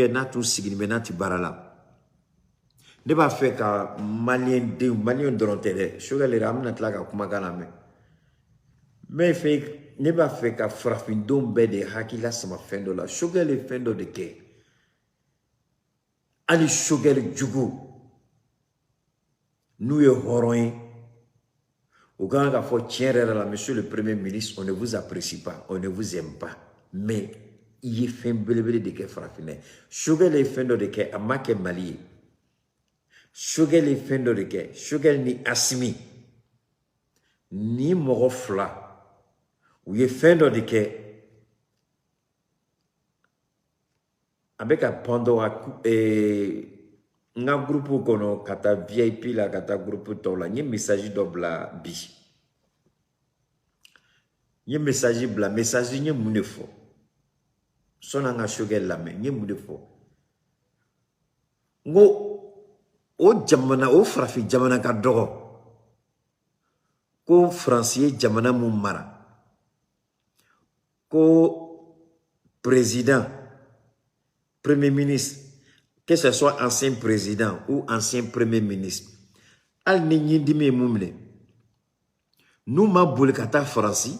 n'a tout signé maintenant tu barala ne b'a fait ka malien dɔrɔn tɛ dɛ Choguel yɛrɛ an bɛna tila ka kumakan lamɛn mais fait ne b'a fait ka farafindenw bɛɛ de hakilila sama fɛn dɔ la Choguel ye fɛn dɔ de kɛ hali Choguel jugu n'u ye hɔrɔn ye u kan ka fɔ tiɲɛ yɛrɛ la monsieur le premier ministre on ne vous apprécie pas on ne vous aime pas mais i ye fɛn belebele de kɛ farafinna ye Choguel ye fɛn dɔ de kɛ a ma kɛ Mali ye Choguel ye fɛn dɔ de kɛ Choguel ni Assimi ni mɔgɔ fila u ye fɛn dɔ de kɛ a bɛ ka pandɔ n ka groupe kɔnɔ ka taa VIP la ka taa groupe tɔw la n ye message dɔ bila bi n ye message bila message n ye mun de fɔ sɔnni an ka Choguel lamɛn n ye mun de fɔ n ko o jamana o farafin jamana ka dɔgɔ ko Faransi ye jamana mun mara ko président premier ministre que ce soit ancien président ou ancien premier ministre hali ni ɲindimi ye mun minɛ n'u ma boli ka taa Faransi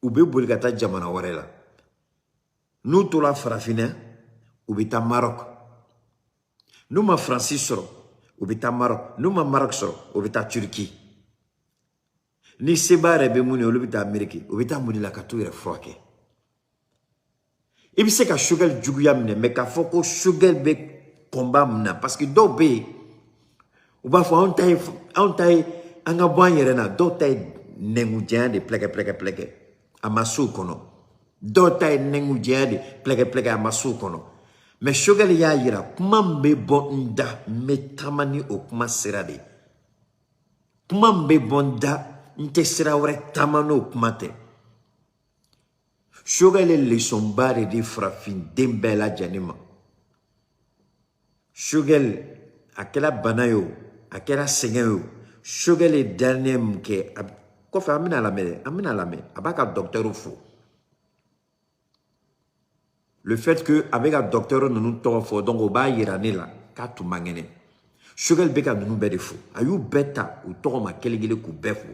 u bɛ boli ka taa jamana wɛrɛ la n'u tora farafinna u bɛ taa Maroc n'u ma Faransi sɔrɔ u bɛ taa Maroc n'u ma Maroc sɔrɔ u bɛ taa Turquie ni seba yɛrɛ bɛ mun ye olu bɛ taa Amérique u bɛ taa mun de la ka t'u yɛrɛ furakɛ i bɛ se ka Choguel juguya minɛ mais k'a fɔ ko Choguel bɛ combat mun na parce que dɔw bɛ yen u b'a fɔ anw ta ye an ka bɔ an yɛrɛ na dɔw ta ye nɛngujɛya de plɛkɛ a ma s'o kɔnɔ dɔw ta ye nɛngujɛya de plɛkɛ a ma s'o kɔnɔ mais Choguel y'a yira kuma min bɛ bɔ n da n bɛ taama ni o kuma sira de kuma min bɛ bɔ n da n tɛ sira wɛrɛ taama n'o kuma tɛ Choguel ye leçon ba de di farafinen bɛɛ lajɛlen ma Choguel a kɛra bana ye o a kɛra sɛgɛn ye o Choguel ye dernier mun kɛ kɔfɛ an bɛna lamɛn a b'a ka docteur fo le fait que a bɛ ka docteur ninnu tɔgɔ fɔ donc o b'a yira ne la k'a tun man kɛnɛ Choguel bɛ ka ninnu bɛɛ de fo a y'u bɛɛ ta u tɔgɔ ma kelen-kelen k'u bɛɛ fo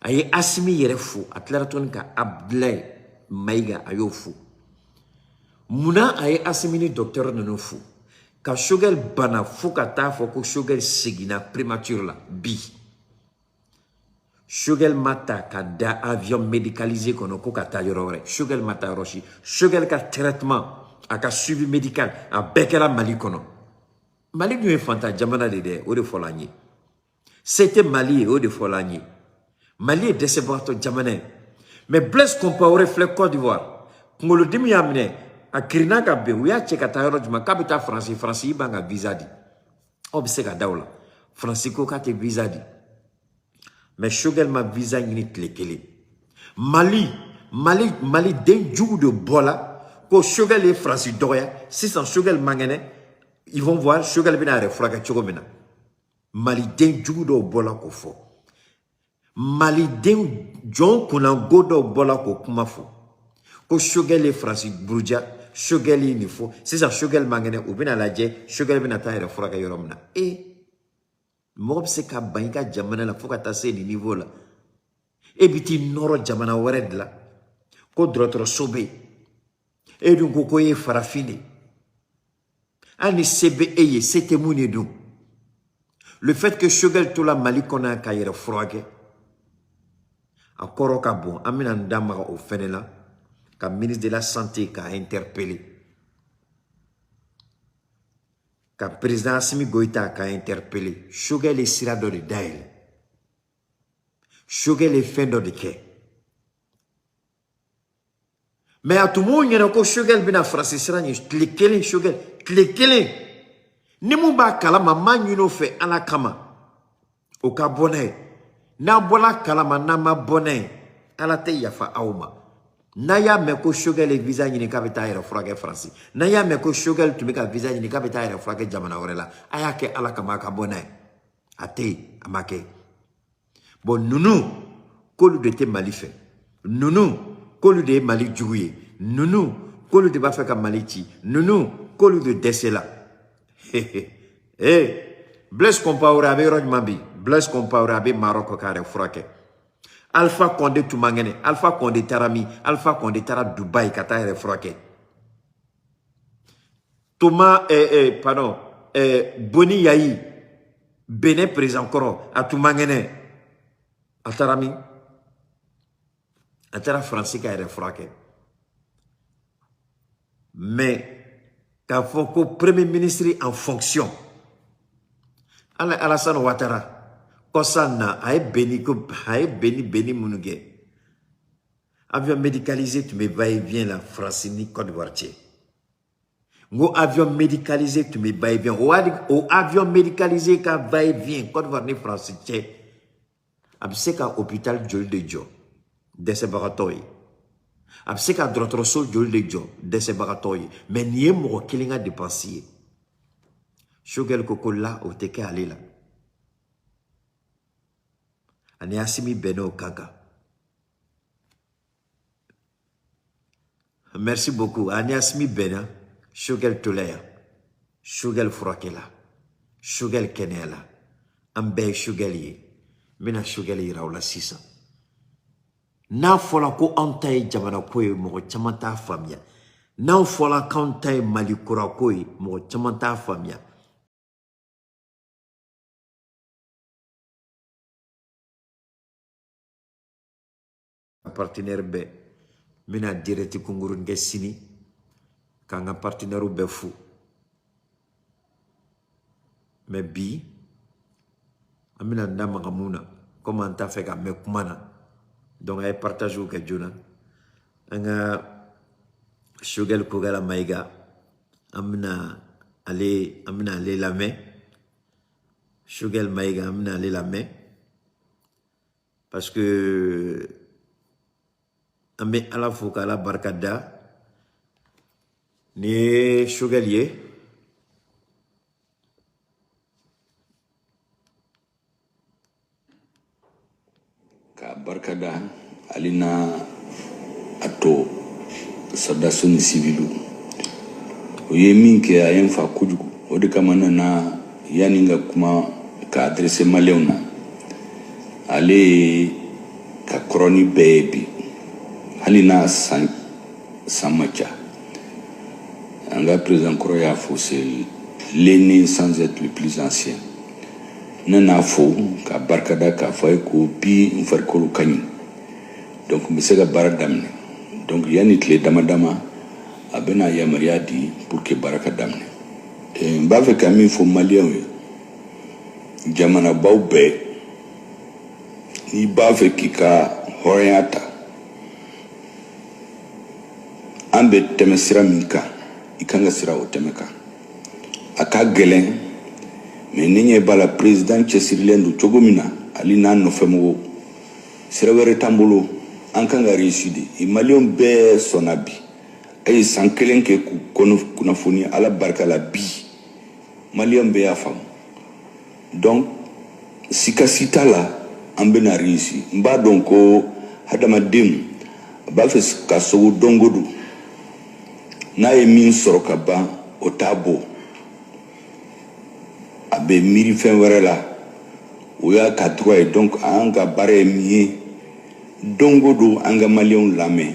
a ye Assimi yɛrɛ fo a tilara tuguni ka Abdoulaye Mayiga a y'o fo munna a ye Assimi ni docteur ninnu fo ka Choguel bana fo ka taa fɔ ko Choguel seginna prématuré la bi Choguel ma ta ka da avion médicalisé kɔnɔ ko ka taa yɔrɔ wɛrɛ Choguel ma taa yɔrɔ si Choguel ka traitement a ka suivi médical a bɛɛ kɛra Mali kɔnɔ Mali dun ye fantan jamana de dɛ o de fɔla an ye c'était Mali ye o de fɔla an ye Mali ye dɛsɛbagatɔ jamana ye mais Blaise Compaoré filɛ Côte d'Ivoire kunkolodimi y'a minɛ a kirina ka bɛn u y'a cɛ ka taa yɔrɔ jumɛn k'a bɛ taa Faransi i b'an ka visa di aw bɛ se ka da o la Faransi ko k'a tɛ visa di mais Choguel ma visa ɲini tile kelen Mali den jugu de bɔla ko Choguel ye Faransi dɔgɔya sisan Choguel man kɛnɛ ils vont voir Choguel bɛna a yɛrɛ furakɛ cogo min na Mali den jugu dɔw bɔla k'o fɔ Maliden jɔn kunnago dɔw bɔla k'o kuma fɔ ko Choguel ye Faransi buruja Choguel ye nin fɔ sisan Choguel man kɛnɛ u bɛna lajɛ Choguel bɛna taa a yɛrɛ furakɛ yɔrɔ min na mɔgɔ bɛ se ka ban i ka jamana la fo ka taa se nin niveau la e bɛ t'i nɔrɔ jamana wɛrɛ de la ko dɔgɔtɔrɔso bɛ yen e dun ko e ye farafin de hali ni se bɛ e ye se tɛ mun de dun le fait que Choguel tola Mali kɔnɔ k'a yɛrɛ furakɛ a kɔrɔ ka bon an bɛna n da maga o fɛnɛ la ka ministre de la santé k'a interpeller ka président Assimi Goïta k'a interpeller Choguel ye sira dɔ de dayɛlɛ Choguel ye fɛn dɔ de kɛ mais a tun b'o ɲɛna ko Choguel bɛna Faransi sira ɲɛ tile kelen Choguel tile kelen ni mun b'a kalama n b'a ɲini o fɛ Ala kama o ka bɔ n'a ye n'a bɔla kalama n'a ma bɔ n'a ye Ala tɛ yafa aw ma n'a y'a mɛn ko Choguel ye visa ɲini k'a bɛ taa a yɛrɛ furakɛ Faransi n'a y'a mɛn ko Choguel tun bɛ ka visa ɲini k'a bɛ taa a yɛrɛ furakɛ jamana wɛrɛ la a y'a kɛ Ala kama a ka bɔ n'a ye a tɛ yen a ma kɛ bon ninnu k'olu de tɛ Mali fɛ ninnu k'olu de ye Mali jugu ye ninnu k'olu de b'a fɛ ka Mali ci ninnu k'olu de dɛsɛla Blaise Compaoré a bɛ yɔrɔ ɲuman bi Blaise Compaoré a bɛ Maroc k'a yɛrɛ furakɛ Alpha Condé tun man kɛnɛ Alpha Condé taara min Alpha Condé taara Dubaï ka taa yɛrɛ furakɛ Thomas pardon Boni Yayi Benin président kɔrɔ a tun man kɛnɛ a taara min a taara Faransi ka yɛrɛ furakɛ mais k'a fɔ ko premier ministre en fonction Alassane Ouattara Kosanna a ye Beni minnu kɛ avion médicalisé tun bɛ va-et-vient la France ni Côte d'Ivoire cɛ n ko avion médicalisé tun bɛ va-et-vient o avion médicalisé ka va-et-vient Côte d'Ivoire ni France cɛ a bɛ se ka hôpital joli de jɔ dɛsɛbagatɔ ye a bɛ se ka dɔgɔtɔrɔso joli de jɔ dɛsɛbagatɔ ye mais nin ye mɔgɔ kelen ka dépense ye Choguel ko la o tɛ kɛ ale la ani Assimi bɛnna o kan kan merci beaucoup ani Assimi bɛnna Choguel tola yan Choguel furakɛla Choguel kɛnɛyala an bɛɛ ye Choguel ye n bɛna Choguel yira aw la sisan n'a fɔra ko anw ta ye jamana ko ye mɔgɔ caman t'a faamuya n'anw fɔra k'anw ta ye Mali kura ko ye mɔgɔ caman t'a faamuya partenaire bɛɛ n bɛna direct kunkurunin kɛ sini k'an ka partenaire bɛɛ fo mais bi an bɛna n da maga mun na comme an t'a fɛ ka mɛn kuma na donc a ye partage kɛ joona an ka Choguel Kogala Maïga an bɛna ale lamɛn Choguel Maïga an bɛna ale lamɛn parce que an bɛ Ala fo k'Ala barika da ni ye Choguel ye ka barika da ale na a tɔ sɔrɔdasiw ni siwiliw o ye min kɛ a ye n fa kojugu o de kama n nana yanni n ka kuma ka adresse maliyɛnw na ale ye ka kɔrɔni bɛɛ ye bi hali n'a san ma ca an ka président kɔrɔ y'a fɔ c'est l'aîné sans être le plus ancien ne n'a fo ka barika da k'a fɔ a ye ko bi n farikolo ka ɲi donc n bɛ se ka baara daminɛ donc yanni tile dama dama a bɛna yamaruya di pour que baara ka daminɛ n b'a fɛ ka min fɔ maliyɛnw ye jamanabaw bɛɛ n'i b'a fɛ k'i ka hɔrɔnya ta an bɛ tɛmɛ sira min kan i kan ka sira o tɛmɛ kan a ka gɛlɛn mais ni ɲɛ b'a la président cɛsirilen don cogo min na hali n'a nɔfɛmɔgɔw sira wɛrɛ t'an bolo an kan ka réussir de maliyɛnw bɛɛ sɔnna bi a ye san kelen kɛ k'u kunnafoni ala barika la bi maliyɛnw bɛɛ y'a faamu donc sikasi t'a la an bɛna réussir n b'a dɔn ko hadamaden a b'a fɛ ka sogo dɔnko don n'a ye min sɔrɔ ka ban o t'a bɔ a bɛ miiri fɛn wɛrɛ la o y'a ka cogoya ye donc an ka baara ye min ye dongo don an ka maliyɛnw lamɛn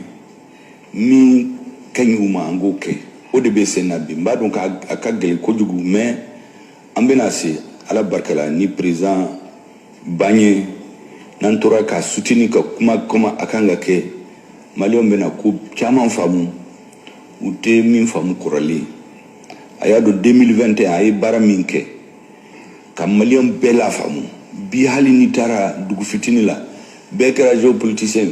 min ka ɲi u ma an k'o kɛ o de bɛ sen na bi n b'a dɔn k'a ka gɛlɛn kojugu mais an bɛna se ala barika la ni président Bagné n'an tora ka soutenir ka kuma kɔma a kan ka kɛ maliyɛnw bɛna ko caman faamu u tɛ min faamu kɔrɔlen a y'a dɔn 2021 a ye baara min kɛ ka maliyɛnw bɛɛ la faamu bi hali n'i taara dugu fitini la bɛɛ kɛra géopoliticien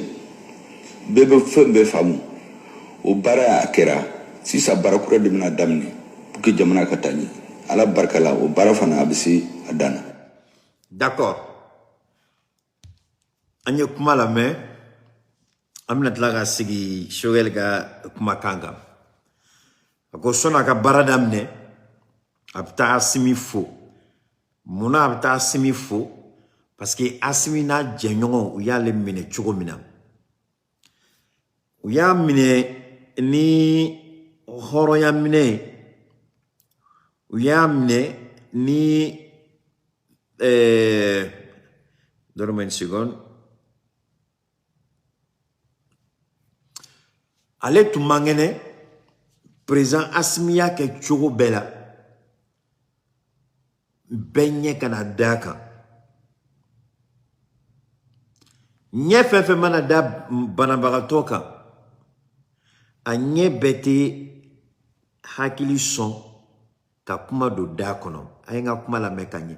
bɛɛ bɛ fɛn bɛɛ faamu o baara a kɛra sisan baara kura de bɛna daminɛ pour que jamana ka taa ɲɛ ala barika la o baara fana a bɛ se a dan na. D'accord an ye kuma lamɛn an bɛna tila ka sigi Choguel ka kumakan kan a ko sɔnni a ka baara daminɛ a bɛ taa Assimi fo munna a bɛ taa Assimi fo parce que Assimi n'a jɛɲɔgɔnw u y'ale minɛ cogo min na u y'a minɛ ni hɔrɔnya minɛ u y'a minɛ ni donne-moi une seconde. Ale tun man kɛnɛ président Assimi y'a kɛ cogo bɛɛ la bɛɛ ɲɛ kana da kan ɲɛ fɛn fɛn mana da banabagatɔ kan a ɲɛ bɛɛ tɛ hakili sɔn ka kuma don da kɔnɔ a ye n ka kuma lamɛn ka ɲɛ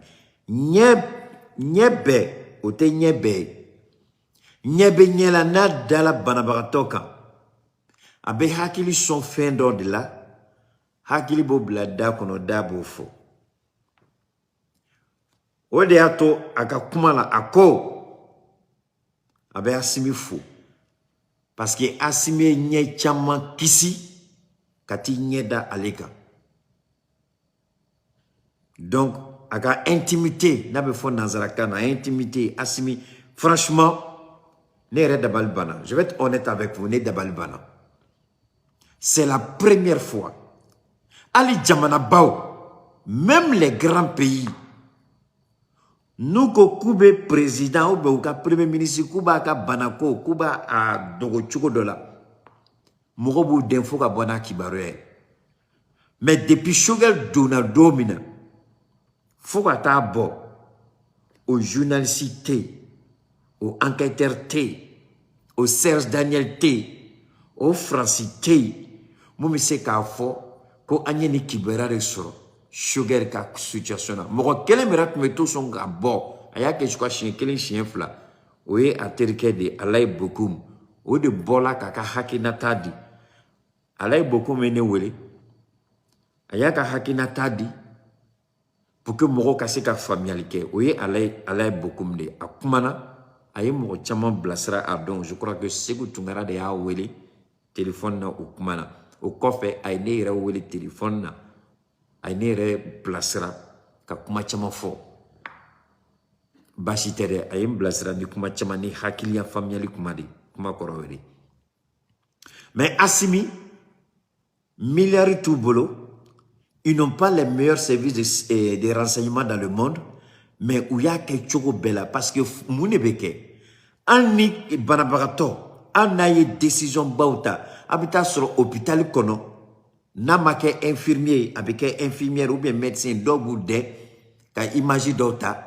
ɲɛ bɛɛ o tɛ ɲɛ bɛɛ ye ɲɛ bɛ ɲɛ la n'a dala banabagatɔ kan a bɛ hakili sɔn fɛn dɔ de la hakili b'o bila da kɔnɔ da b'o fɔ o de y'a to a ka kuma la a ko a bɛ Assimi fo parce que Assimi ye ɲɛ caman kisi ka t'i ɲɛ da ale kan donc a ka intimité n'a bɛ fɔ nanzarakan na intimité Assimi franchement ne yɛrɛ dabali banna je vais être honnête avec vous ne dabali banna c'est la première fois ali jamana baw même les grands pays nous ko k'u bɛ président ou bien u ka premier ministre k'u b'a ka banako k'u b'a a dogo cogo dɔ la mɔgɔw b'u den fo ka bɔ n'a kibaruya ye mais depuis Choguel donna don min na fo ka taa bɔ o journaliste tɛ yen o enquêteur tɛ yen o Serge Daniel tɛ yen o Fransi tɛ yen mun bɛ se k'a fɔ ko an ye ni kibaruya de sɔrɔ Choguel ka situation na mɔgɔ kelen min yɛrɛ tun bɛ to sɔn ka bɔ a y'a kɛ jusqu'à siɲɛ kelen siɲɛ fila o ye a terikɛ de Alayi Bokoum o de bɔra k'a ka hakilinata di Alayi Bokoum ye ne wele a y'a ka hakilinata di pour que mɔgɔw ka se ka faamuyali kɛ o ye Alayi Bokoum de a kumana a ye mɔgɔ caman bilasira a dɔn je crois que Segu Tunkara de y'a wele téléphone na o kumana o kɔfɛ a ye ne yɛrɛ wele téléphone na a ye ne yɛrɛ bilasira ka kuma caman fɔ baasi tɛ dɛ a ye n bilasira ni kuma caman ni hakiliya faamuyali kuma de kuma kɔrɔ ye de mais Assimi milliards t'u bolo ils n'ont pas les meilleurs services de renseignement dans le monde mais u y'a kɛ cogo bɛɛ la parce que mun de bɛ kɛ an ni banabagatɔ an n'a ye décision baw ta a bɛ taa sɔrɔ hôpital kɔnɔ n'a ma kɛ infirmier a bɛ kɛ infirmière ou bien médecin dɔw b'u dɛn ka image dɔw ta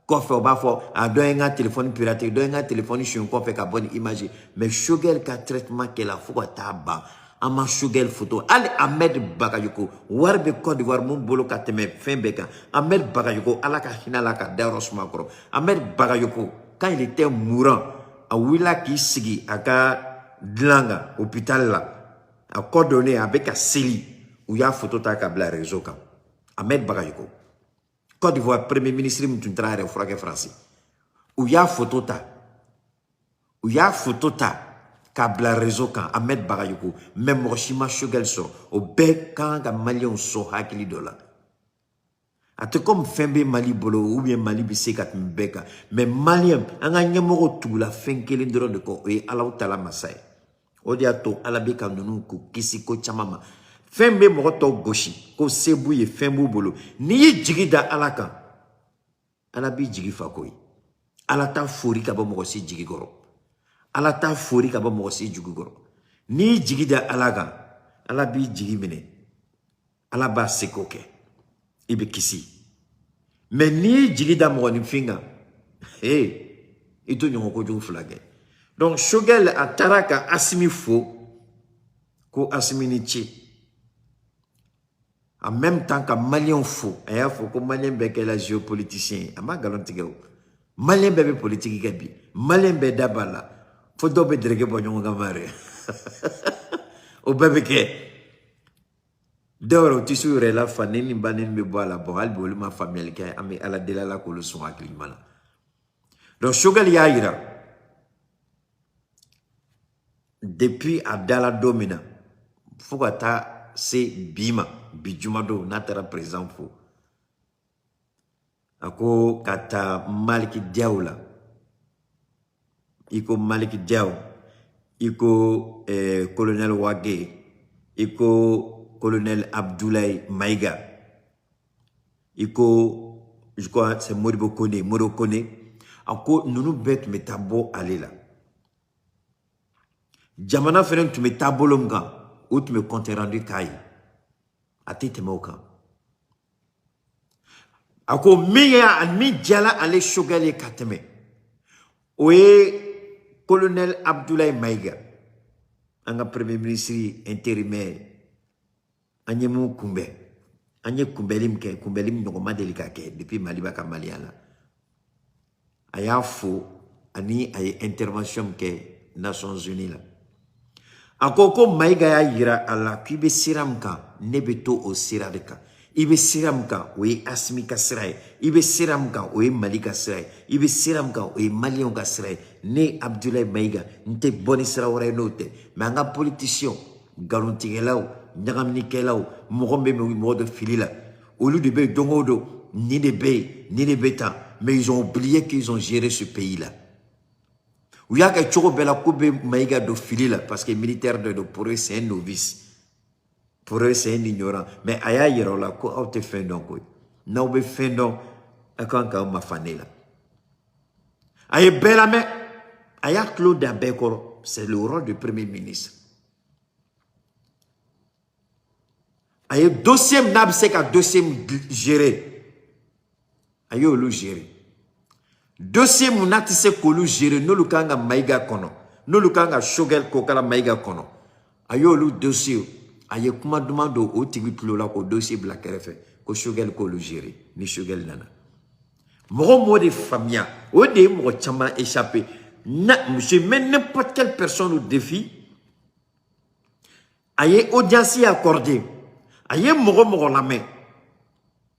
kɔfɛ o b'a fɔ a dɔ ye n ka téléphone piraté dɔ ye n ka téléphone suɲɛ kɔfɛ ka bɔ ni image mais Choguel ka traitement kɛla fo ka taa ban an ma Choguel photo hali Ahmed Bagayoko wari bɛ Côte d'Ivoire mun bolo ka tɛmɛ fɛn bɛɛ kan Ahmed Bagayoko ala ka hinɛ la ka da yɔrɔ suma kɔrɔ Ahmed Bagayoko quand il était mourant a wulila k'i sigi a ka dilan kan hôpital la a kɔ donné a bɛ ka seli u y'a photo ta ka bila réseau kan Ahmed Bagayoko Côte d'Ivoire premier ministre min tun taara a yɛrɛ furakɛ Faransi u y'a photo ta k'a bila réseau kan Ahmed Bagayoko mais mɔgɔ si ma Choguel sɔrɔ o bɛɛ kan ka maliyɛnw sɔn hakili dɔ la a tɛ comme fɛn bɛ Mali bolo ou bien Mali bɛ se ka tɛmɛ bɛɛ kan mais maliyɛn an ka ɲɛmɔgɔw tugula fɛn kelen dɔrɔn de kɔ o ye Alahu Taala masa ye o de y'a to Ala bɛ ka ninnu k'u kisi ko caman ma fɛn bɛ mɔgɔ tɔw gosi ko se b'u ye fɛn b'u bolo n'i y'i jigi da Ala kan Ala b'i jigi fa koyi Ala t'a fori ka bɔ mɔgɔ si jigi kɔrɔ Ala t'a fori ka bɔ mɔgɔ si jigi kɔrɔ n'i y'i jigi da Ala kan Ala b'i jigi minɛ Ala b'a seko kɛ i bɛ kisi mais n'i y'i jigi da mɔgɔninfin kan i to ɲɔgɔn kojugu fila kɛ donc Choguel a taara ka Assimi fo ko Assimi ni ce en même temps ka maliyɛnw fo a y'a fɔ ko maliyɛn bɛɛ kɛla géopoliticien ye a ma nkalon tigɛ o maliyɛn bɛɛ bɛ politique kɛ bi maliyɛn bɛɛ da b'a la fo dɔw bɛ dereke bɔ ɲɔgɔn kan ma yɛrɛ o bɛɛ bɛ kɛ dɔw yɛrɛ u tɛ se u yɛrɛ la fa ni nin ba ni nin bɛ bɔ a la bon hali bi olu ma faamuyali kɛ an bɛ Ala deli a la k'olu sɔn hakili ɲuman na donc Choguel y'a yira depuis a dala don min na fo ka taa se bi ma bi juma don n'a taara président fo a ko ka taa Maliki Diaw la i ko Maliki Diaw i ko colonel Wage i ko colonel Abdoulaye Maïga. Je crois c'est Modibo Kone. Ako nous bête mais tabo aller là. Jamana feren tu me tabolonga ou tu me comptes rendu kai. Ati temoka. Ako miya an mi jala ale shogale kateme. Oye colonel Abdoulaye Maïga. Anga premier ministre intérimaire. Anyemu kumbe. Anye kumbelim nogoma delika ke depuis Maliba ka Maliala. Aya fo ani ay intervention ke Nations Unies là. Akoko Maïga ya yira ala kibe siramka nebeto o siradeka. Ibe siramka we asmika sirai. Ibe siramka we Malika sirai. Ibe siramka we Malion ka sirai. Ne Abdoulaye Maïga nte boni sira wara note. Manga politicien galontigelaw Nyagamnikelaw Mogombe de Filila. Au lieu de bé Dongodo, ni de bé, ni de bêta, mais ils ont oublié qu'ils ont géré ce pays-là. Où il y a quelque chose de la Koube Maïga de Filila, parce que les militaires pour eux c'est un novice. Pour eux c'est un ignorant. Mais aya yero la ko au te fin donc. Na oube fin donc akanka ma fanela. Aye bela me aya Claude Abekoro, c'est le rôle du premier ministre. Aye dossier n'abseka dossier géré. Aye olu géré. Dossier munatise kolu géré no lukanga Maïga kono. No lukanga Shogel kokala Maïga kono. Aye olu dossier. Aye kuma demande au tigi tulola ko dossier black refe ko Shogel kolu géré ni Shogel nana. Mo de famille. O de mo chama échappé. Je mets n'importe quelle personne au défi. Aye audience accordée. Aye mogo la main.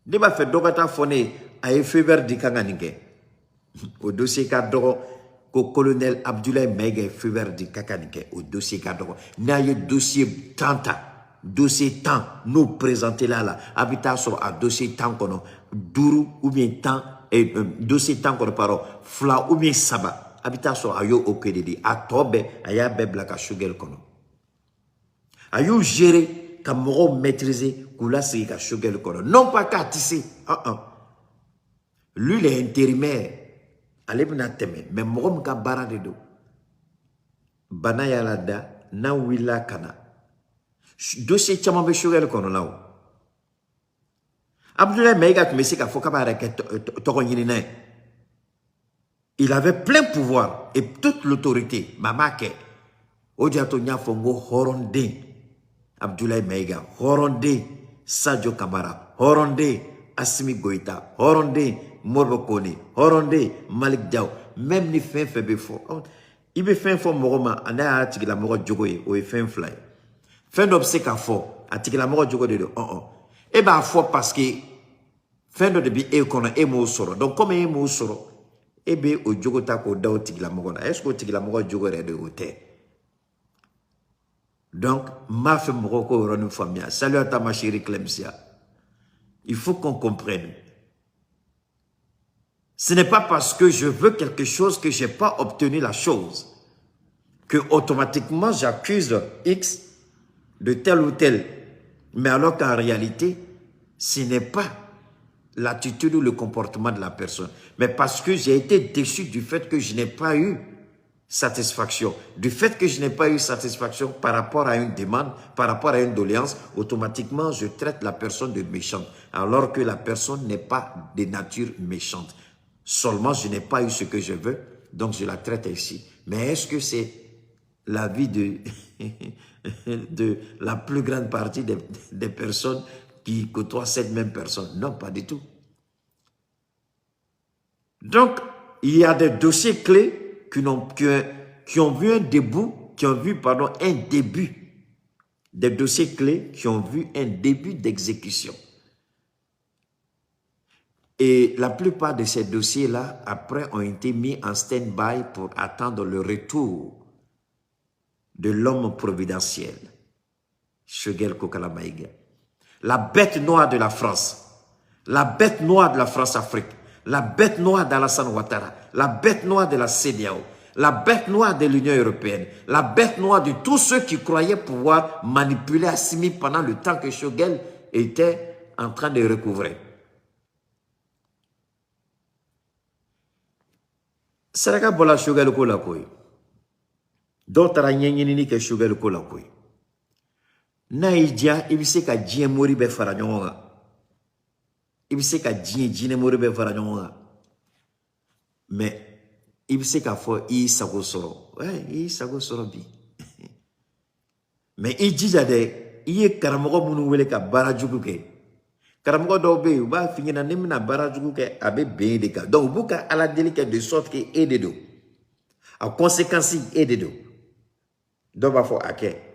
Ne ba fait dogata fone aye fever di kanganike. Au dossier cadre ko colonel Abdoulaye Maïga fever di kakanike au dossier cadre. Na ye dossier tanta, dossier temps nous présenter là habitat sur a dossier temps kono duru ou bien temps et dossier temps kono paro fla ou bien saba habitat sur ayo okededi a tobe aya bebla ka Shogel kono. Ayo gérer Kamoro maîtriser Koula Sika Shogel Kono. Non pas qu'à tisser. Lui, il est intérimaire. Allez, vous n'attendez. Mais Morom Kabara de do. Banayalada, na willa kana. Dossier Chamambe Shogel Kono là. Abdoulaye Maïga, tu me sais qu'il faut qu'il il avait plein pouvoir et toute l'autorité. Mamake. Odiatonia Fongo Horondin. Abdoulaye Maïga, Horondé, Sadio Kamara, Horondé, Assimi Goïta, Horondé, Morbo Kone, Horondé, Malik Diaw, même ni fin febe fo. Il be fin fo moroma, anda atiki la moro jogoye, ou fin fly. Fin d'obsèque à fo, atiki la moro jogo de Et ben fo parce que fin de bi e kono e mo soro. Donc comme e mo soro, e be o jogo ta ko daw tiki la moro. Est-ce que tiki la moro jogo de hôtel? Donc, ma femme Morocco une famille. Salut à ta ma chérie Clemsia. Il faut qu'on comprenne. Ce n'est pas parce que je veux quelque chose que je n'ai pas obtenu la chose que automatiquement j'accuse X de tel ou tel. Mais alors qu'en réalité, ce n'est pas l'attitude ou le comportement de la personne. Mais parce que j'ai été déçu du fait que je n'ai pas eu satisfaction. Du fait que je n'ai pas eu satisfaction par rapport à une demande, par rapport à une doléance, automatiquement, je traite la personne de méchante, alors que la personne n'est pas de nature méchante. Seulement, je n'ai pas eu ce que je veux, donc je la traite ainsi. Mais est-ce que c'est la vie de la plus grande partie des personnes qui côtoient cette même personne? Non, pas du tout. Donc, il y a des dossiers clés qui ont vu un début, un début. Des dossiers clés qui ont vu un début d'exécution. Et la plupart de ces dossiers-là, après, ont été mis en stand-by pour attendre le retour de l'homme providentiel, Shogel Kokala Maïga. La bête noire de la France, la bête noire de la France-Afrique, la bête noire d'Alassane Ouattara, la bête noire de la CEDEAO, la bête noire de l'Union européenne, la bête noire de tous ceux qui croyaient pouvoir manipuler Assimi pendant le temps que Shogel était en train de recouvrer. Saraka bola Shogel ko la koy. D'autres nyanyini ke Shogel ko la koy. Naïdia, il sait qu'à Dien mori be faranyonga. Il sait qu'à Dien mori be faranyonga. Mais il sait qu'à fois il sago soro. Ouais, il sago soro bi. Mais il dit jade, il est karamogo munu wele ka barajugu ke. Karamogo dobe ou ba finir na nemina barajugu ke abe be de ka. Donc buka ala délicat de sorte que aide do. En conséquence aide do. Donc ba fo ake.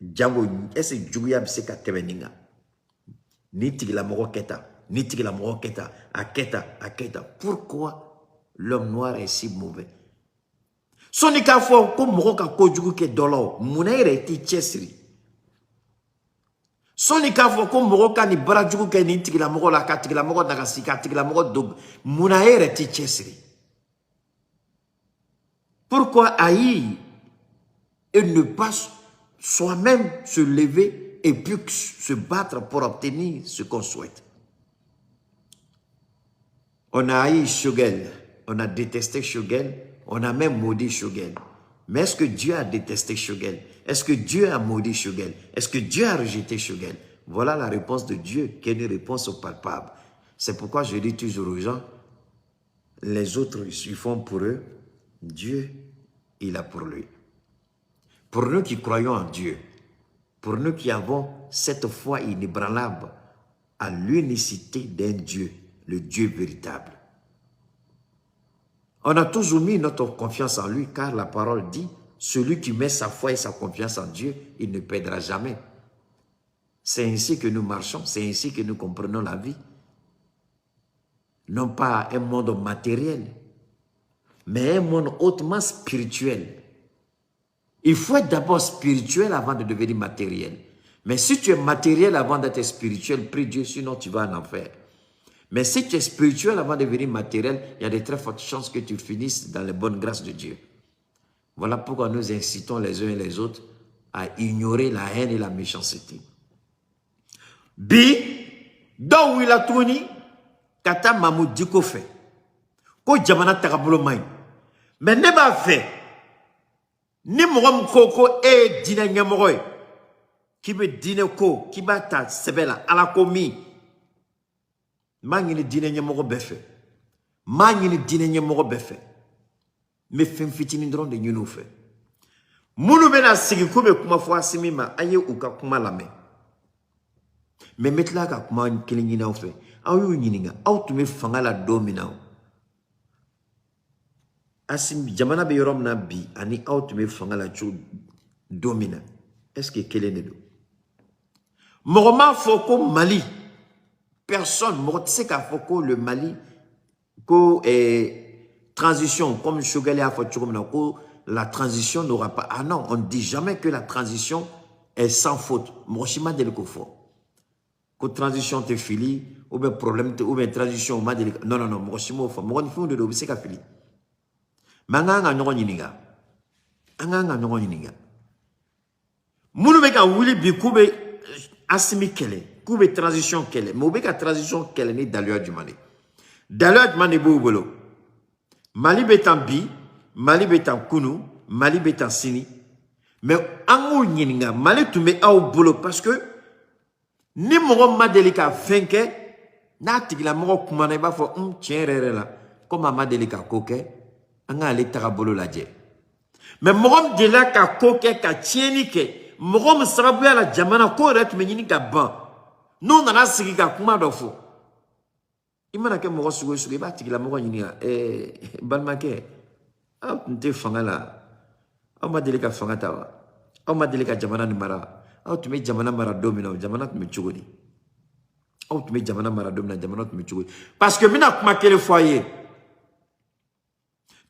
Django ese juguya bise ka tebeninga. Ni tigila mogo keta, ni tigila mogo keta, aketa. Pourquoi l'homme noir est si mauvais? Soni ka fo ko mogo ka kojugu ke dolo, munere ti chesri. Soni ka fo ko mogo ka ni barajugu ke ni tigila mogo la ka tigila mogo nagasi ka tigila mogo dog, munere ti chesri. Pourquoi haïr et ne pas soi-même se lever et puis se battre pour obtenir ce qu'on souhaite? On a haï Shogel, on a détesté Shogel, on a même maudit Shogel. Mais est-ce que Dieu a détesté Shogel? Est-ce que Dieu a maudit Shogel? Est-ce que Dieu a rejeté Shogel? Voilà la réponse de Dieu, qui est une réponse palpable. C'est pourquoi je dis toujours aux gens, les autres, ils font pour eux, Dieu, il a pour lui. Pour nous qui croyons en Dieu, pour nous qui avons cette foi inébranlable à l'unicité d'un Dieu, le Dieu véritable. On a toujours mis notre confiance en lui, car la parole dit, celui qui met sa foi et sa confiance en Dieu, il ne perdra jamais. C'est ainsi que nous marchons, c'est ainsi que nous comprenons la vie. Non pas un monde matériel, mais un monde hautement spirituel. Il faut être d'abord spirituel avant de devenir matériel. Mais si tu es matériel avant d'être spirituel, prie Dieu, sinon tu vas en enfer. Mais si tu es spirituel avant de devenir matériel, il y a de très fortes chances que tu finisses dans les bonnes grâces de Dieu. Voilà pourquoi nous incitons les uns et les autres à ignorer la haine et la méchanceté. Bi, do wila tuni, kata mamou diko fe. Ko jamana takabolo mai. Mais ne ba fait. Ni mouram koko e dina nyamoy. Qui me dîne ko, qui bata sebela, ala komi. Mangini dîne nyamogo befe. Mangini dîne nyamogo befe. Me fem fitini ndron de nyunu fe. Munu bena sigi kube kuma fwa simima aye uka kuma lame. Me metla ka kuma kilingina fe. Ayu nyininga, au tume fangala domina. Asim jamana be yorom na bi ani au tume fangala chu domina. Est-ce que quel est le dos? Moroma foko Mali. Personne, Morotse ka foko le Mali. Ko transition, comme Shogel a fait la transition n'aura pas. Ah non, on ne dit jamais que la transition est sans faute. Moshima de l'Ekofo. Que transition te fili, ou bien problème, ou bien transition, non, non, non, Moshima au fond. Moshima de l'Obisé ka fili. Manganga nyonininga. Anganga nyonininga. Munu beka wuli bi kube asimi kele, kube transition kele, mais beka transition kele ni dalua du mane. Dalua du mane bolo. Mali betan bi, Mali betan kunu, Mali betan sini. Mais ango nyininga, Mali tume au bolo parce que ni mogo madelika fenke na tigila mogo kumana ba fo tienrere la comme madelika koke anga ale takabolo la je. Mais mogo de la ka koke ka tieni ke mogo msarabu ya la jamana ko ret menyini ka ban. Non nana sigi ka kuma do fo. Imana ke mogo sugo sugo ba tigila mogo nyini balmake a nte fangala a madelika fangata wa a madelika jamana ni mara. Tu mets jamana mara domina jamana tu me chugodi. Tu mets jamana mara domina jamana tu me chugodi. Parce que mina kuma quel foyer.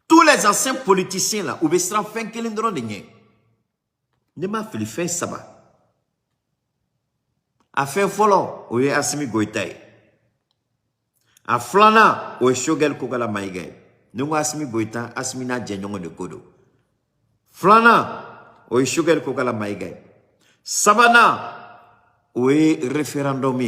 Tous les anciens politiciens là, ou bestra fin quel ndron de nye. Ne m'a fait fin saba. A fin follow, ou ye Assimi Goïtaï. A flana, ou ye Shogel Kogala Maïgaï. Nungo Asimi Goïta, Asimi na djenyon de kodo. Flana, ou Shogel Kokala Maïgay. Sabana, ou référendum.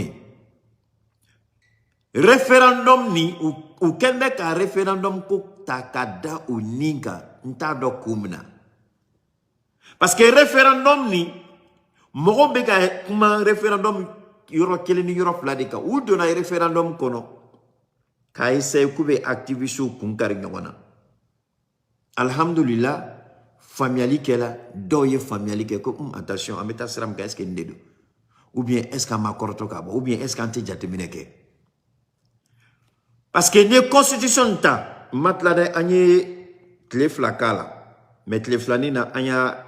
Référendum ni, ou kende ka référendum ko takada ou ninga, nta do kumna. Parce que référendum ni, mogo beka kuma référendum yoro keleni yoro fladeka, ou dona référendum kono, ka essaye kube activisu kunkari nyongona. Alhamdulillah, familiali kela, doye familiali ke ko attention, ameta sram ka est-ce que ndedo. Ou bien est-ce qu'à ma korto kaba, ou bien est-ce qu'à te jatemineke. Parce que les constitutions ta matlade anye tleflakala mais tleflani na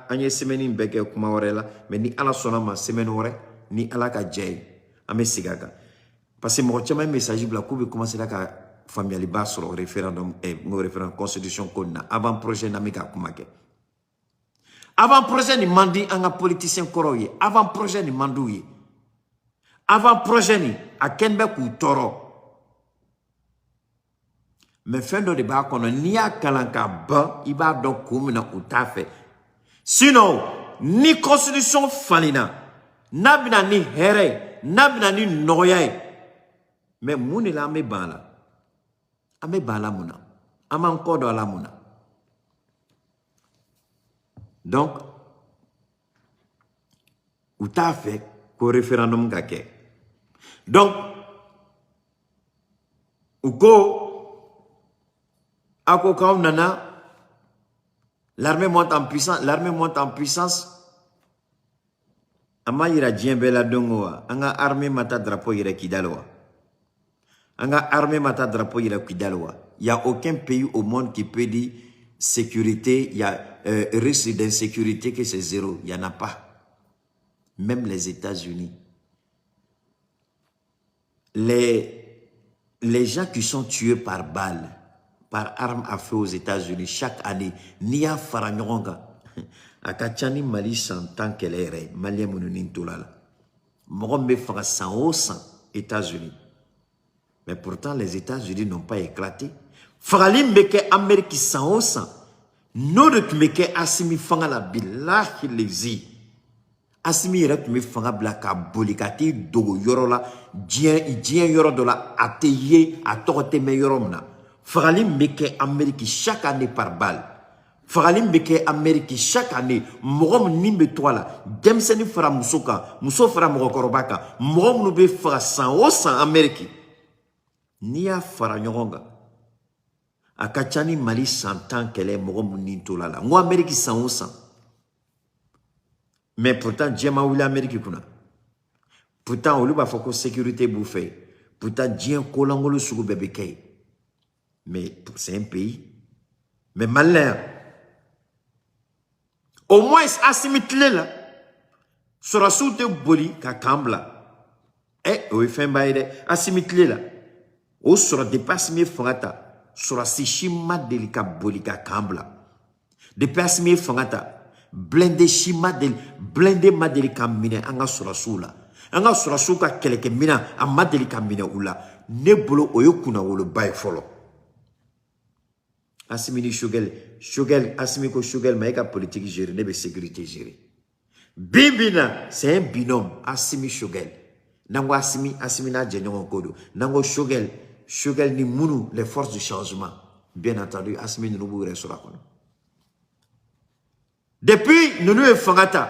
anye semeni beke kuma orela mais ni ala sonama semaine ore ni ala ka jay ame sigaka parce que mo chama message bla ko be commencer la ka familiali ba sur référendum et mo référendum constitution konna avant projet na mika kumake avant projet ni mandi anga politicien koroye avant projet ni mandouye avant projet ni akenbe ku toro. Mais fin de débat qu'on a ni à kalanka ban, il va donc comme na fait. Sinon, ni constitution falina, nabina ni here, nabina ni noye. Mais mouni la me ban la. Ame ban la mouna. Ame encore dans la mouna. Donc, ou ta fait qu'au référendum kake. Donc, ou ko Ako kaum nana, l'armée monte en puissance, Ama yira djembela dongoa, anga armée mata drapeau yira kidaloa. Anga armée mata drapeau yira kidaloa. Il n'y a aucun pays au monde qui peut dire sécurité, il y a risque d'insécurité que c'est zéro. Il n'y en a pas. Même les États-Unis. Les gens qui sont tués par balle, par arme à feu aux États-Unis chaque année, Nia Faranyonga, Akachani Mali 100 ans qu'elle est, Malien Mounouni Toulala. Morombe fera 100 au 100 États-Unis. Mais pourtant, les États-Unis n'ont pas éclaté. Faralim Meke Amérique 100 au 100. Notre Meke Asimi Fangala Billahi Lezi. Asimi Rek me Fanga Blaka Bolikati Dogo Yorola, Dien Yorodola, Ateye, Atorte Me Yoromna. Faralim Meke Amérique chaque année par balle. Faralim Meke Amérique chaque année. Morom Nimbe Toala. Demseni Fara Musoka. Muso Fara Morokorobaka. Morom Nube Fara 100 au 100 Amérique. Nia Fara Nyoronga. Akachani Mali 100 ans qu'elle est Morom Nintolala. Moi Amérique 100 au 100. Mais pourtant, Djema ou l'Amérique kuna. Pourtant, on lui va faire sécurité bouffée. Pourtant, Djema Kolangolo Sougou Bébé. Mais c'est un pays. Mais malheur. Au moins, Asimitle là. Sera sous te boli ka kambla. Oui, fin baïde. Asimitle là. Ou sera dépassé fangata. Sera si chima delika boli ka kambla. Dépassé fangata. Blende shima del blende madelika mine anga surasula anga surasuka keleke mina a madelika mine ula nebolo oyokuna wolo bay folo Asimi Shogel Asimi ko Shogel maïka politique gérée nebe sécurité gérée Bibina c'est un binôme Asimi Shogel nango Asimi na djenyon kodo nango Shogel ni munu les forces du changement bien entendu Asimi nubu resura kono. Depuis, nous nous fangata.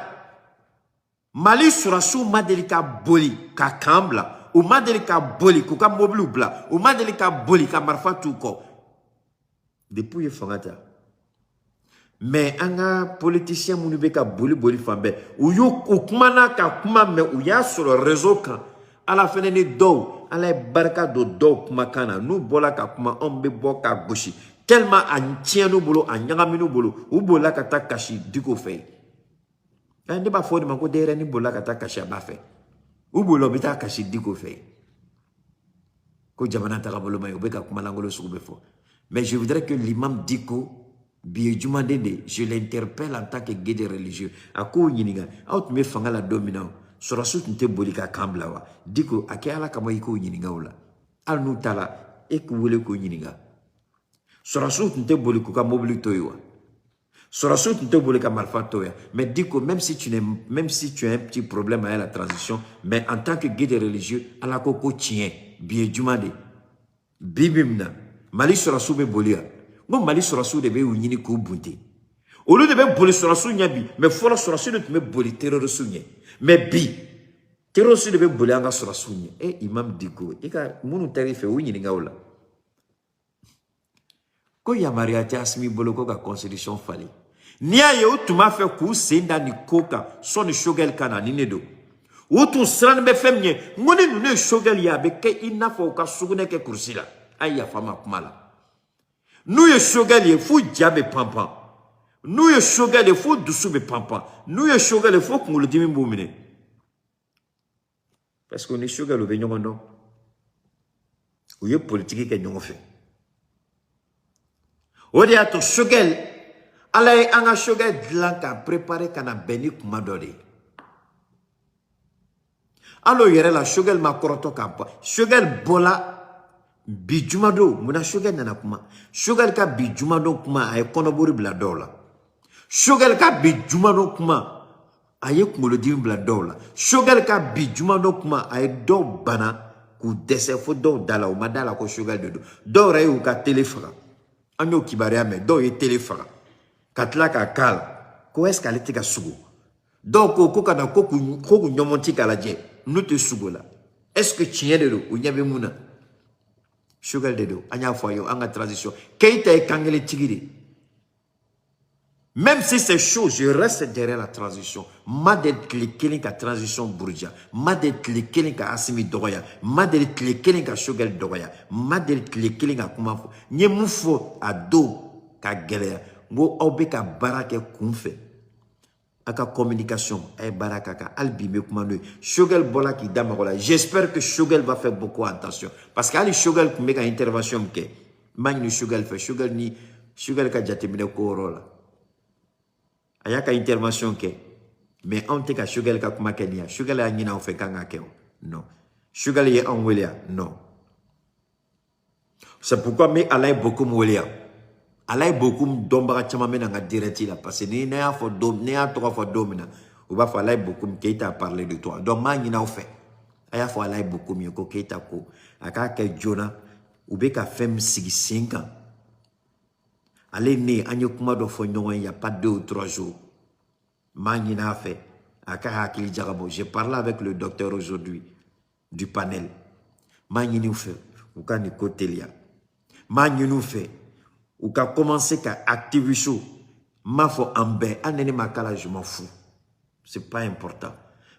Mali surasu madelika boli ka kambla. Ou madelika boli kuka moblu bla. Ou madelika boli ka marfa tuko. Depuis, fangata. Mais anga politicien mounubeka boli fambe. Ou yo kumana ka kuma me ou ya sur le réseau kan. À la fin de do. À la barka do kumakana. Nous bola ka kuma ombe boka goshi. Tellement en tient nous bolo, en yangami nous bolo, ou bola kata kashi diko fait. Un débat fort de mon côté, ni bola kata kashi a bafé. Ou bolo bita kashi diko fait. Ko jamana takabolo mayo beka kumalangolo soubefo. Mais je voudrais que l'imam Diko, Biejumandede, je l'interpelle en tant que guide religieux. A ko yiniga, out me fangala dominant, sera soutenu bolika kamblawa. Diko, ake ala kama yiko yiniga oula. Al nous tala, et que vous voulez ko yiniga. Sorasu tente boli kuka mobili toyo. Sorasu tente boli ka malfa toya. Mais dis que même si tu as un petit problème avec la transition, mais en tant que guide religieux, ala koko tien, bien jumade. Bibimna, Mali Sorasu be bolia. Bon Mali Sorasu de be unyini ko bunte. Au lieu de be boli Sorasu nyabi, mais fola Sorasu de me boli terrorisu nye. Mais bi terrorisu de be boli anga Sorasu nye. Eh imam diko, ika munu tarife unyini ngaola. Ko yamariati asmi boloko ka constitution fali. Nia ye utuma fe ku senda ni koka son shogel kana ninedo. Utu sran be femye ngone nune shogel ya be ke inafo ka sugune ke kursila. Aya fama kumala. Nou ye shogel ye fu jabe pampan. Nou ye shogel ye fu dusube pampan. Nou ye shogel ye fu kungulu dimi mbumine. Parce qu'on est shogel ou benyon non. Ou ye politique ke nyon fait. Odi ato shogel alaye anga shogel dlanka préparé kana beni kumadori. Alo yere la shogel makoroto kampa. Shogel bola bijumado muna shogel nana kuma. Shogel ka bijumado kuma ay konobori bla dola. Shogel ka bijumado kuma ay kumolodi bla dola. Shogel ka bijumado kuma ay do bana ku dese fo do dala o madala ko shogel de do. Do ray u ka téléphone. Anyo kibaria me do ye téléphone. Katla ka kala. Ko est-ce qu'elle était ka sugo? Donc ko kana ko nyomonti kala je. Nous te sugo la. Est-ce que tu es de l'eau ou n'y avait mouna? Sugar de l'eau, anya foyo, anga transition. Keita et kangele tigiri. Même si c'est chaud, je reste derrière la transition. Ma de klikelin ka transition bourgia. Ma de klikelin ka asimi dogoya. Ma de klikelin ka sugar dogoya. Ma de klikelin ka kumafo. Nye moufo a do ka gelea. Ngo obe ka barake kumfe. Aka communication ay barakaka albi me kumano Shogel bola ki damagola. J'espère que Shogel va faire beaucoup attention parce que ali Shogel qui met une intervention ke magni Shogel fait Shogel ka jatemine ko rola ayaka intervention ke mais on te ka Shogel ka kuma kenya Shogel a nyina on fait kanga ke non Shogel ye en welia non c'est pourquoi me alay beaucoup welia alay beaucoup dombara chama mena nga direct là parce que ni na fo dom ni a trois fois domina ou va falloir beaucoup Keita parler de toi donc ma nyina fait aya fo alay beaucoup mieux ko Keita ko aka ke jona ou be ka femme 5 ans allez né anyo kuma do fo nyon il y a pas 2 ou 3 jours ma nyina fait aka hakili jagabo j'ai parlé avec le docteur aujourd'hui du panel ma nyina fait ou ka ni kotelia ma nyina fait ou qu'a commencé qu'à activer chaud, ma fo ambe, anene makala je m'en fous. C'est pas important.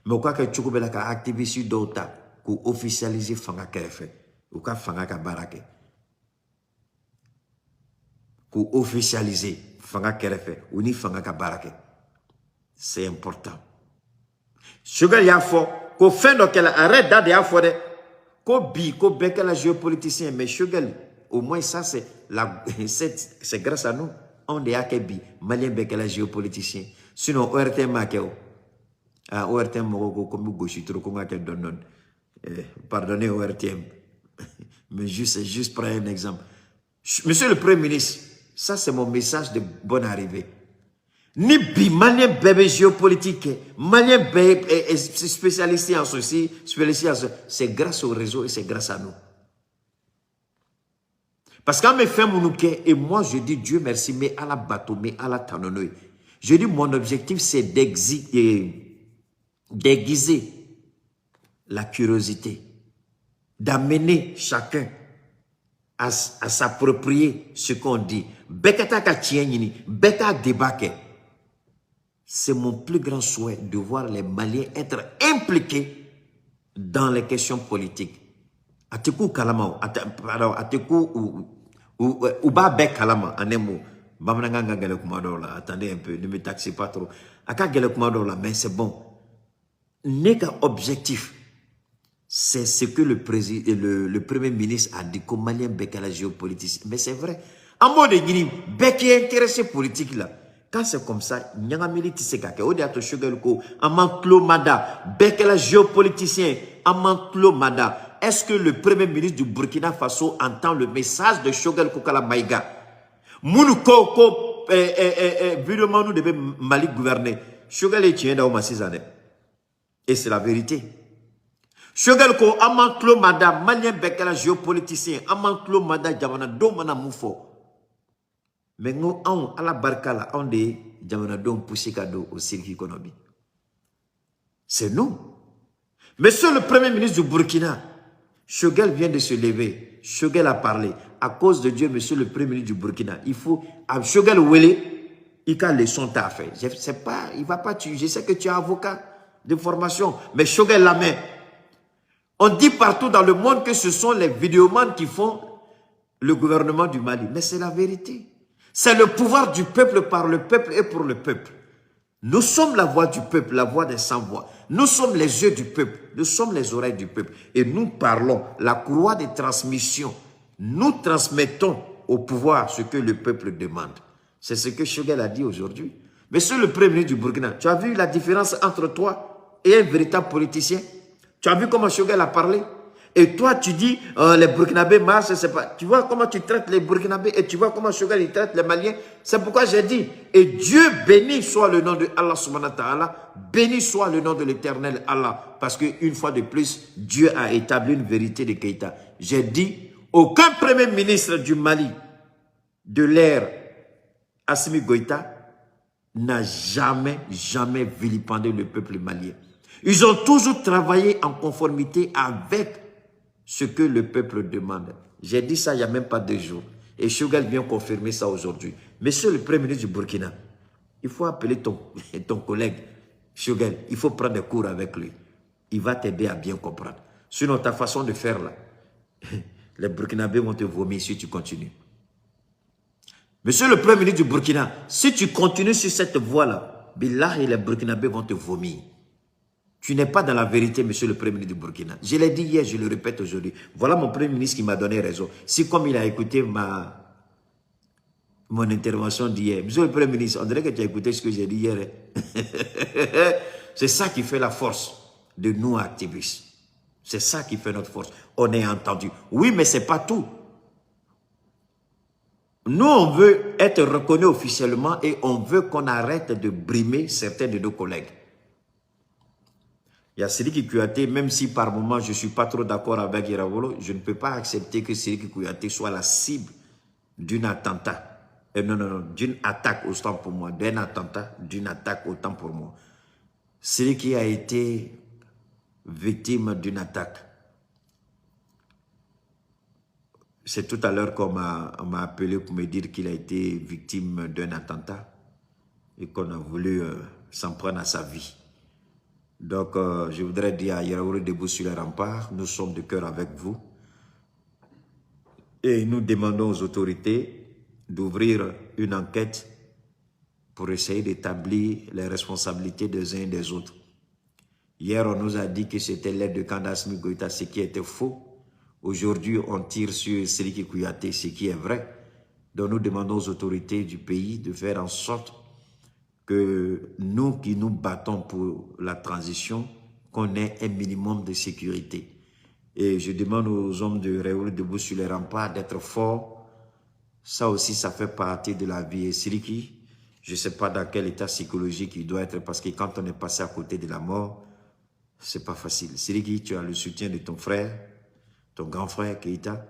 Mais ou qu'a que tu coupes qu'à activer sur d'autres, qu'au officialiser fanga kerefe, ou qu'a fanga ka barake. Qu'au officialiser fanga kerefe, ou ni fanga ka barake. C'est important. Sugar ya fo, qu'au fin de qu'elle arrête d'ade ya fo de, qu'au bi, qu'au bec la géopoliticien, mais sugar. Au moins ça c'est grâce à nous. On est à Kébi, Malien Bekela géopoliticien. Sinon ORTM a kéo. ORTM moko comme gauche trop qu'on a quel donne. Pardonnez ORTM. Mais juste prendre un exemple. Monsieur le Premier ministre, ça c'est mon message de bonne arrivée. Ni bi Malien bébé géopolitique, Malien bébé spécialisé en ceci, spécialisé en ceci. C'est grâce au réseau et c'est grâce à nous. Parce qu'en me fait mon et moi je dis Dieu merci, mais à la bateau, mais à la tanonoï. Je dis mon objectif c'est d'aiguiser la curiosité, d'amener chacun à s'approprier ce qu'on dit. C'est mon plus grand souhait de voir les Maliens être impliqués dans les questions politiques. Atiku kalama, atiku ou ba bek kalama, en un mot. Bamananga gale kumadola, attendez un peu, ne me taxez pas trop. Aka gale kumadola, mais c'est bon. Nega objectif, c'est ce que le Premier ministre a dit, comme Malien bek à la géopolitique. Mais c'est vrai. En mode de Guinée, bek est intéressé politique là. Quand c'est comme ça, nyanga militi se kake, odi ato sugar ko, amanklo mada, bek à la géopoliticien, amanklo mada. Est-ce que le Premier ministre du Burkina Faso entend le message de Shogel Kokala Maïga? Munu ko évidemment nous devons Mali gouverner. Choguel est tient dans 6 années. Et c'est la vérité. Choguel ko aman klo mada malien bekala géopoliticien aman klo mada jamana do mana mufo. Mais nous on à la barkala on de jamana do pousser cadeau au circuit économique. C'est nous. Monsieur le Premier ministre du Burkina, Choguel vient de se lever. Choguel a parlé. À cause de Dieu, monsieur le Premier ministre du Burkina, il faut... Choguel Wele, il a leçon t'a fait. Je sais pas, il va pas tuer. Je sais que tu es avocat de formation. Mais Choguel la main. On dit partout dans le monde que ce sont les vidéomans qui font le gouvernement du Mali. Mais c'est la vérité. C'est le pouvoir du peuple par le peuple et pour le peuple. Nous sommes la voix du peuple, la voix des sans-voix. Nous sommes les yeux du peuple, nous sommes les oreilles du peuple. Et nous parlons, la courroie de transmission. Nous transmettons au pouvoir ce que le peuple demande. C'est ce que Choguel a dit aujourd'hui. Monsieur le Premier ministre du Burkina, tu as vu la différence entre toi et un véritable politicien? Tu as vu comment Choguel a parlé? Et toi, tu dis, les Burkinabés marchent, c'est pas... Tu vois comment tu traites les Burkinabés et tu vois comment Choguel il traite les Maliens. C'est pourquoi j'ai dit, et Dieu béni soit le nom de Allah subhanahu wa ta'ala, béni soit le nom de l'éternel Allah. Parce qu'une fois de plus, Dieu a établi une vérité de Keïta. J'ai dit, aucun premier ministre du Mali, de l'ère Assimi Goïta, n'a jamais vilipendé le peuple malien. Ils ont toujours travaillé en conformité avec ce que le peuple demande. J'ai dit ça il n'y a même pas 2 jours. Et Choguel vient confirmer ça aujourd'hui. Monsieur le Premier ministre du Burkina, il faut appeler ton collègue Choguel. Il faut prendre des cours avec lui. Il va t'aider à bien comprendre. Sinon, ta façon de faire là, les Burkinabés vont te vomir si tu continues. Monsieur le Premier ministre du Burkina, si tu continues sur cette voie-là, Billah et les Burkinabés vont te vomir. Tu n'es pas dans la vérité, monsieur le Premier ministre du Burkina. Je l'ai dit hier, je le répète aujourd'hui. Voilà mon Premier ministre qui m'a donné raison. Si comme il a écouté mon intervention d'hier, monsieur le Premier ministre, on dirait que tu as écouté ce que j'ai dit hier. C'est ça qui fait la force de nous activistes. C'est ça qui fait notre force. On est entendu. Oui, mais ce n'est pas tout. Nous, on veut être reconnus officiellement et on veut qu'on arrête de brimer certains de nos collègues. Il y a Sidiki Kouyaté, même si par moment je ne suis pas trop d'accord avec Yerawolo, je ne peux pas accepter que Sidiki Kouyaté soit la cible d'un attentat. Non, d'une attaque autant pour moi, d'un attentat, d'une attaque autant pour moi. Sidiki a été victime d'une attaque. C'est tout à l'heure qu'on m'a appelé pour me dire qu'il a été victime d'un attentat et qu'on a voulu s'en prendre à sa vie. Donc, je voudrais dire à Yerawolo debout sur les remparts, nous sommes de cœur avec vous. Et nous demandons aux autorités d'ouvrir une enquête pour essayer d'établir les responsabilités des uns et des autres. Hier, on nous a dit que c'était l'aide de camp d'Assimi Goïta, ce qui était faux. Aujourd'hui, on tire sur Sidiki Kouyaté, ce qui est vrai. Donc, nous demandons aux autorités du pays de faire en sorte que nous qui nous battons pour la transition, qu'on ait un minimum de sécurité. Et je demande aux hommes de Yerawolo debout sur les remparts d'être forts. Ça aussi, ça fait partie de la vie. Et Sidiki, je ne sais pas dans quel état psychologique il doit être, parce que quand on est passé à côté de la mort, c'est pas facile. Sidiki, tu as le soutien de ton frère, ton grand frère Keïta.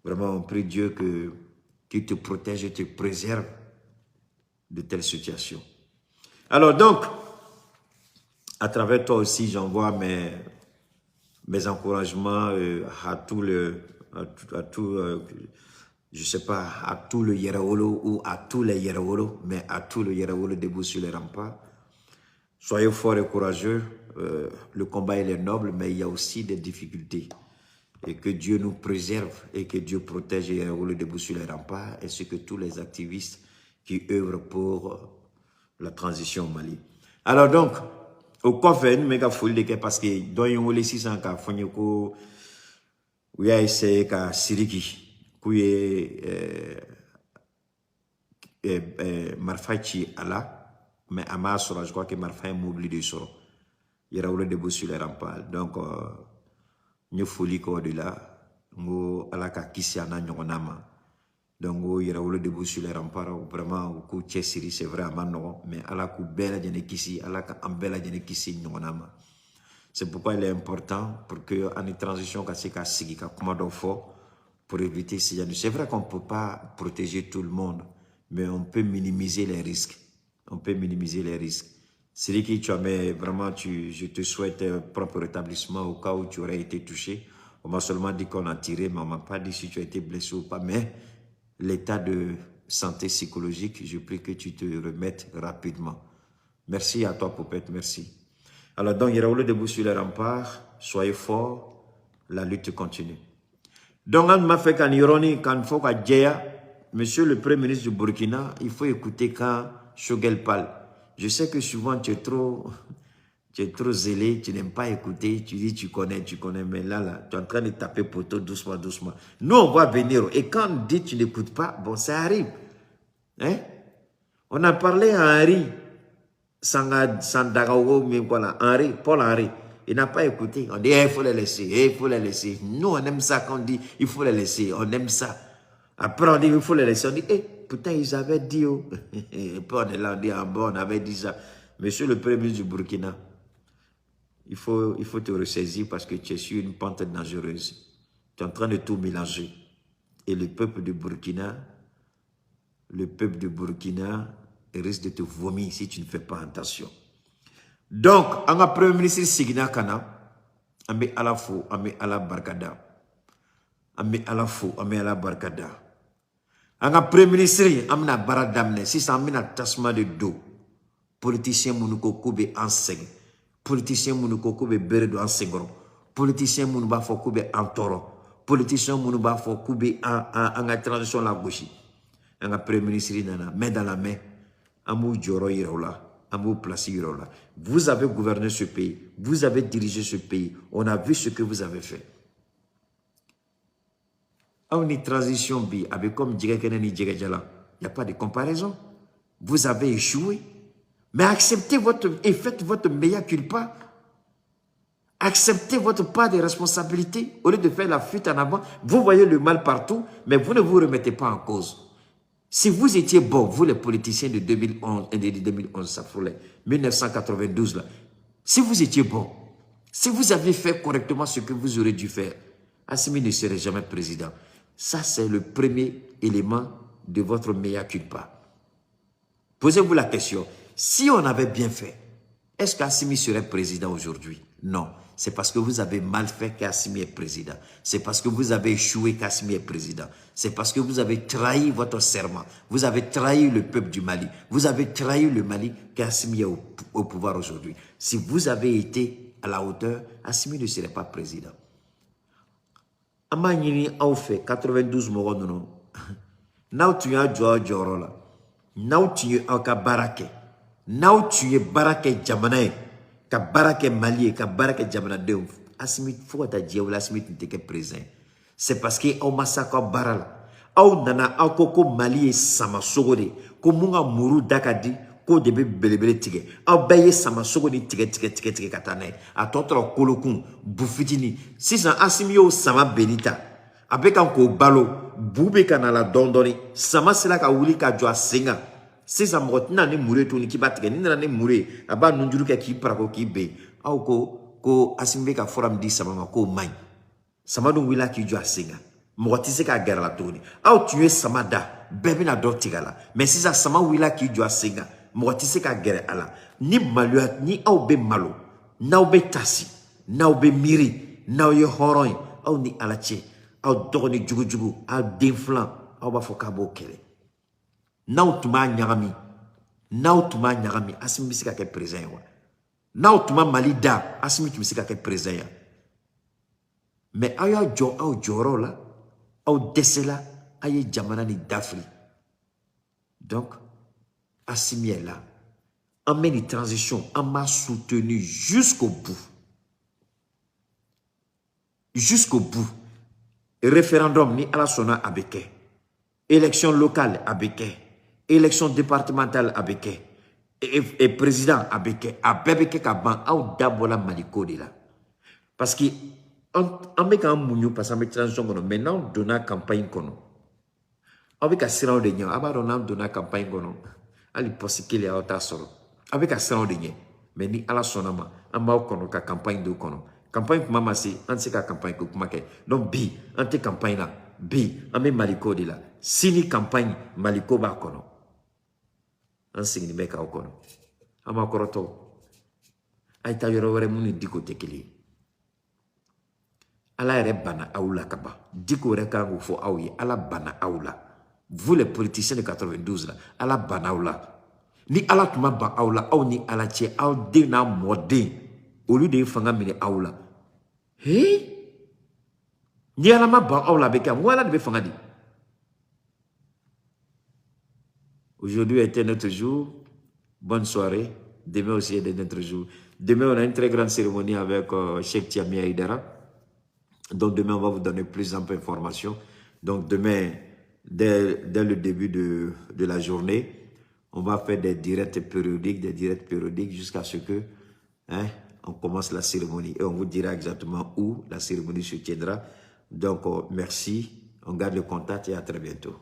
Vraiment, on prie Dieu qu'il te protège et te préserve de telles situations. Alors donc, à travers toi aussi, j'envoie mes encouragements à tout le, je sais pas, à tout le Yerawolo ou à tous les Yerawolo, mais à tout le Yerawolo debout sur les remparts. Soyez forts et courageux. Le combat il est noble, mais il y a aussi des difficultés. Et que Dieu nous préserve et que Dieu protège Yerawolo debout sur les remparts, ainsi que tous les activistes qui œuvrent pour la transition au Mali. Alors donc, au quoi faire une méga folie parce que dans yon wole 600 ka fonyo ko ou ya essayé ka Sidiki kuye Marfachi ala mais ama sora je crois que Marfa est mobile de soro. Yerawolo debout sur les remparts. Donc ñu folie ko de là ngo ala ka kisi ana nyonama Donc, il y aura debout sur les remparts. Vraiment, au coup, Tchessiri, c'est vrai, à Manogo. Mais à la coup, Bella Djenekisi, à la Ambella Djenekisi, Nonama. C'est pourquoi il est important pour que, en transition, pour éviter ces gens. C'est vrai qu'on ne peut pas protéger tout le monde, mais on peut minimiser les risques. On peut minimiser les risques. C'est qui tu as, mais vraiment, je te souhaite un propre rétablissement au cas où tu aurais été touché. On m'a seulement dit qu'on a tiré, mais on ne m'a pas dit si tu as été blessé ou pas. Mais l'état de santé psychologique, je prie que tu te remettes rapidement. Merci à toi, Poupette, merci. Alors, donc, il y aura debout sur les remparts, soyez forts, la lutte continue. Donc, on m'a fait qu'en ironie, quand il faut qu'à Djeya, monsieur le Premier ministre du Burkina, il faut écouter quand Choguel parle. Je sais que souvent tu es trop zélé, tu n'aimes pas écouter, tu dis tu connais, mais là, tu es en train de taper poteau doucement, doucement. Nous, on va venir, et quand on dit tu n'écoutes pas, bon, ça arrive. Hein? On a parlé à Henri, Sandagago, même voilà, Henri, Paul Henri. Il n'a pas écouté. On dit, il faut les laisser, il faut les laisser. Nous, on aime ça quand on dit, il faut les laisser, on aime ça. Après, on dit, il faut les laisser. On dit, putain, ils avaient dit, oh. Et puis, on est là, on dit, bon, on avait dit ça. Monsieur le Premier ministre du Burkina, il faut te ressaisir parce que tu es sur une pente dangereuse. Tu es en train de tout mélanger. Et le peuple du Burkina risque de te vomir si tu ne fais pas attention. Donc, on a Premier ministre Sigina Kana, on met à la faux, on met à la barkada. On met à la faux, on met à la barkada. On a Premier ministre, on a baradamne, si ça on a tasma de dos. Politicien Mounouko Koube enseigne. Politicien Mounouko Koube beredo enseigne. Politicien Mounouba fo Koube entoro. Politicien Mounouba fo Koube en transition la gauche. On a Premier ministre, main dans la main. Amou Djoro Irola. Vous avez gouverné ce pays, vous avez dirigé ce pays, on a vu ce que vous avez fait. On une transition bi avec comme Djigakenen Djigajala, il n'y a pas de comparaison. Vous avez échoué, mais acceptez et faites votre meilleur culpa. Acceptez votre part de responsabilité au lieu de faire la fuite en avant. Vous voyez le mal partout, mais vous ne vous remettez pas en cause. Si vous étiez bon, vous les politiciens de 2011, ça frôlait, 1992 là, si vous étiez bon, si vous aviez fait correctement ce que vous aurez dû faire, Assimi ne serait jamais président. Ça, c'est le premier élément de votre meilleur culpa. Posez-vous la question, si on avait bien fait, est-ce qu'Assimi serait président aujourd'hui? Non. C'est parce que vous avez mal fait qu'Assimi est président. C'est parce que vous avez échoué qu'Assimi est président. C'est parce que vous avez trahi votre serment. Vous avez trahi le peuple du Mali. Vous avez trahi le Mali qu'Assimi est au pouvoir aujourd'hui. Si vous avez été à la hauteur, Assimi ne serait pas président. Amanyini a fait 92 morts non. Now tu as Djoro là. Now tu as ka barake. Now tu es barake jamanae. Ka barake Mali, ka barake jamana de Assimi faut ta dieu Assimi n'était présent. C'est parce que au massacre barala. Au nana au koko Mali sama sogode. Ko munga muru dakadi ko debe belebele tige. Au baye sama sogode tige katane. A totro kolokun bufitini. Si ça Assimi au sama benita. Avec un ko balo bube kanala dondoni. Sama sela ka wuli ka jwa singa. Si ça m'a dit mourir tout qui bat ni n'allait mourir aba nunjuru qui prako qui be au ko Assimi ka forum di sama ko mai sama dun wila ki jo asinga moti se ka guerre la toni au tu es sama da bebe na dotigala mais si ça sama wila ki jo asinga moti se ka guerre ala ni malua ni au be malo na be tasi na be miri na ye horon au ni alache au doni jugu au d'inflant au ba fokabo kele. Now tuma nyagami Assimi bisika ke président wa now tuma malida Assimi tu bisika ke président mais aya jo au joro la au desela aye jamana ni d'Afrique. Donc Assimi est là en mène une transition en m'a soutenu jusqu'au bout référendum ni ala sona abeke élection locale abeke élection départementale avec et président avec abeke kaban au dabola maliko de là parce que on met quand mounio parce que transition maintenant donna campagne kono Avec un siran de nyan, abadonam donna campagne gono. Ali posikele ya ota soro. Avec un siran de nyan. Mais ni ala sonama, amba kono ka campagne do kono. Campagne kuma masi, anse ka campagne ko kuma ke. Donc bi, ante campagne la, bi, ame maliko de la. Sini campagne maliko ba kono. Anse ni meka o kono. Ama koroto. Aita yoro wore muni diko tekeli. Ala ere bana aoula kaba. Diko reka ngo fo aouye. Ala bana aoula. Vous les politiciens de 92 là, ala bana aoula. Ni ala tuma ba aoula, ou ni ala tche, au de na modé. Au lieu de fanga mine aoula. Hey? Ni ala ma ba aoula beka, moi ala de fanga di. Aujourd'hui était notre jour. Bonne soirée. Demain aussi est notre jour. Demain, on a une très grande cérémonie avec Cheikh Tiami Aïdara. Donc, demain, on va vous donner plus d'informations. Donc, demain, dès le début de la journée, on va faire des directs périodiques jusqu'à ce que on commence la cérémonie. Et on vous dira exactement où la cérémonie se tiendra. Donc, merci. On garde le contact et à très bientôt.